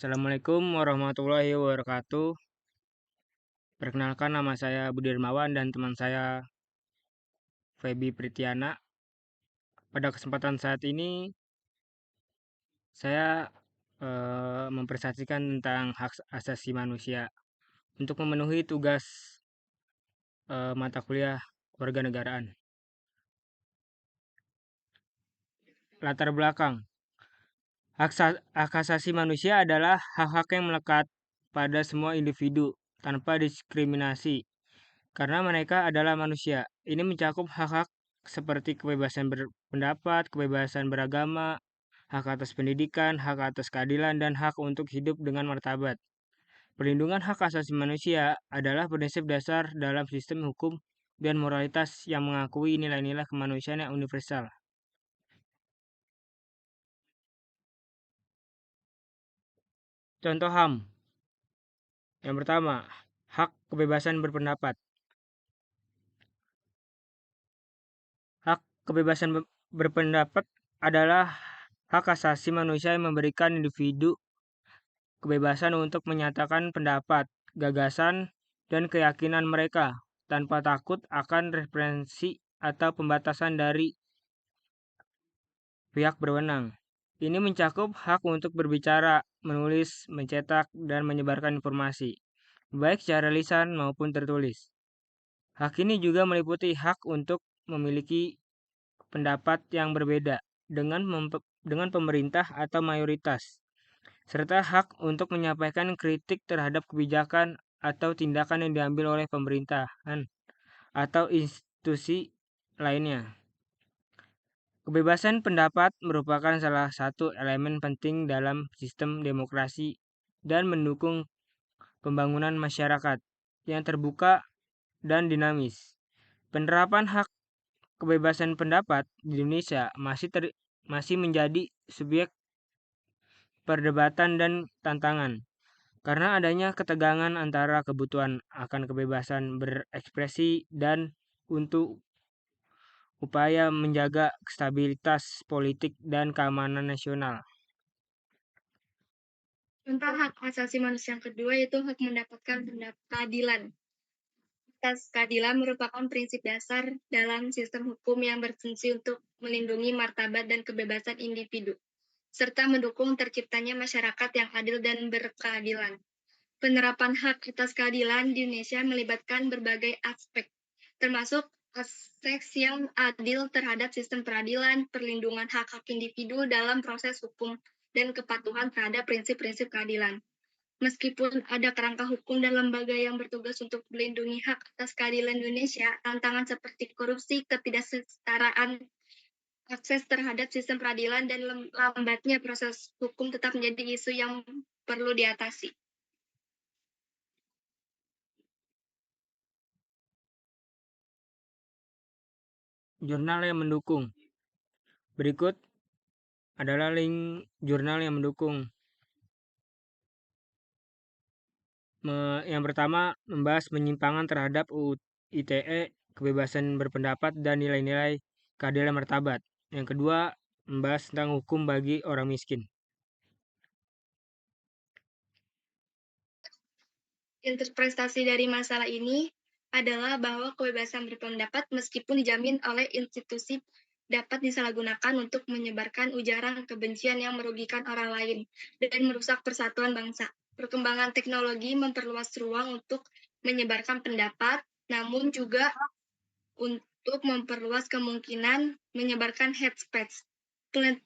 Assalamualaikum warahmatullahi wabarakatuh. Perkenalkan, nama saya Budi Dermawan dan teman saya Feby Pritiana. Pada kesempatan saat ini saya mempresentasikan tentang hak asasi manusia untuk memenuhi tugas mata kuliah kewarganegaraan. Latar belakang. Hak asasi manusia adalah hak-hak yang melekat pada semua individu tanpa diskriminasi karena mereka adalah manusia. Ini mencakup hak-hak seperti kebebasan berpendapat, kebebasan beragama, hak atas pendidikan, hak atas keadilan, dan hak untuk hidup dengan martabat. Perlindungan hak asasi manusia adalah prinsip dasar dalam sistem hukum dan moralitas yang mengakui nilai-nilai kemanusiaan yang universal. Contoh HAM. Yang pertama, hak kebebasan berpendapat. Hak kebebasan berpendapat adalah hak asasi manusia yang memberikan individu kebebasan untuk menyatakan pendapat, gagasan, dan keyakinan mereka tanpa takut akan represi atau pembatasan dari pihak berwenang. Ini mencakup hak untuk berbicara, menulis, mencetak, dan menyebarkan informasi, baik secara lisan maupun tertulis. Hak ini juga meliputi hak untuk memiliki pendapat yang berbeda dengan pemerintah atau mayoritas, serta hak untuk menyampaikan kritik terhadap kebijakan atau tindakan yang diambil oleh pemerintahan atau institusi lainnya. Kebebasan pendapat merupakan salah satu elemen penting dalam sistem demokrasi dan mendukung pembangunan masyarakat yang terbuka dan dinamis. Penerapan hak kebebasan pendapat di Indonesia masih menjadi subjek perdebatan dan tantangan karena adanya ketegangan antara kebutuhan akan kebebasan berekspresi dan untuk upaya menjaga stabilitas politik dan keamanan nasional. Contoh hak asasi manusia yang kedua yaitu hak mendapatkan keadilan. Atas keadilan merupakan prinsip dasar dalam sistem hukum yang berfungsi untuk melindungi martabat dan kebebasan individu, serta mendukung terciptanya masyarakat yang adil dan berkeadilan. Penerapan hak atas keadilan di Indonesia melibatkan berbagai aspek, termasuk aspek yang adil terhadap sistem peradilan, perlindungan hak-hak individu dalam proses hukum, dan kepatuhan terhadap prinsip-prinsip keadilan. Meskipun ada kerangka hukum dan lembaga yang bertugas untuk melindungi hak atas keadilan Indonesia, tantangan seperti korupsi, ketidaksetaraan akses terhadap sistem peradilan, dan lambatnya proses hukum tetap menjadi isu yang perlu diatasi. Jurnal yang mendukung. Berikut adalah link jurnal yang mendukung. Yang pertama, membahas penyimpangan terhadap UU ITE, kebebasan berpendapat, dan nilai-nilai keadilan martabat. Yang kedua, membahas tentang hukum bagi orang miskin. Interpretasi dari masalah ini adalah bahwa kebebasan berpendapat meskipun dijamin oleh institusi dapat disalahgunakan untuk menyebarkan ujaran kebencian yang merugikan orang lain dan merusak persatuan bangsa. Perkembangan teknologi memperluas ruang untuk menyebarkan pendapat, namun juga untuk memperluas kemungkinan menyebarkan hate speech.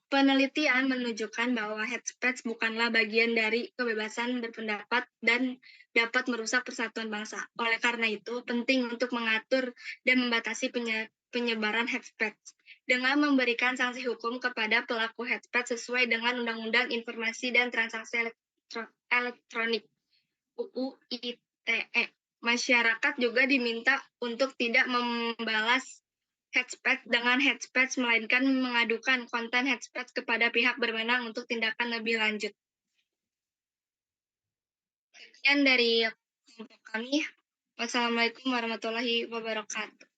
Penelitian menunjukkan bahwa hate speech bukanlah bagian dari kebebasan berpendapat dan dapat merusak persatuan bangsa. Oleh karena itu, penting untuk mengatur dan membatasi penyebaran hate speech dengan memberikan sanksi hukum kepada pelaku hate speech sesuai dengan Undang-Undang Informasi dan Transaksi Elektronik (UU ITE). Masyarakat juga diminta untuk tidak membalas hate speech dengan hate speech, melainkan mengadukan konten hate speech kepada pihak berwenang untuk tindakan lebih lanjut. Sekian dari kelompok kami. Wassalamualaikum warahmatullahi wabarakatuh.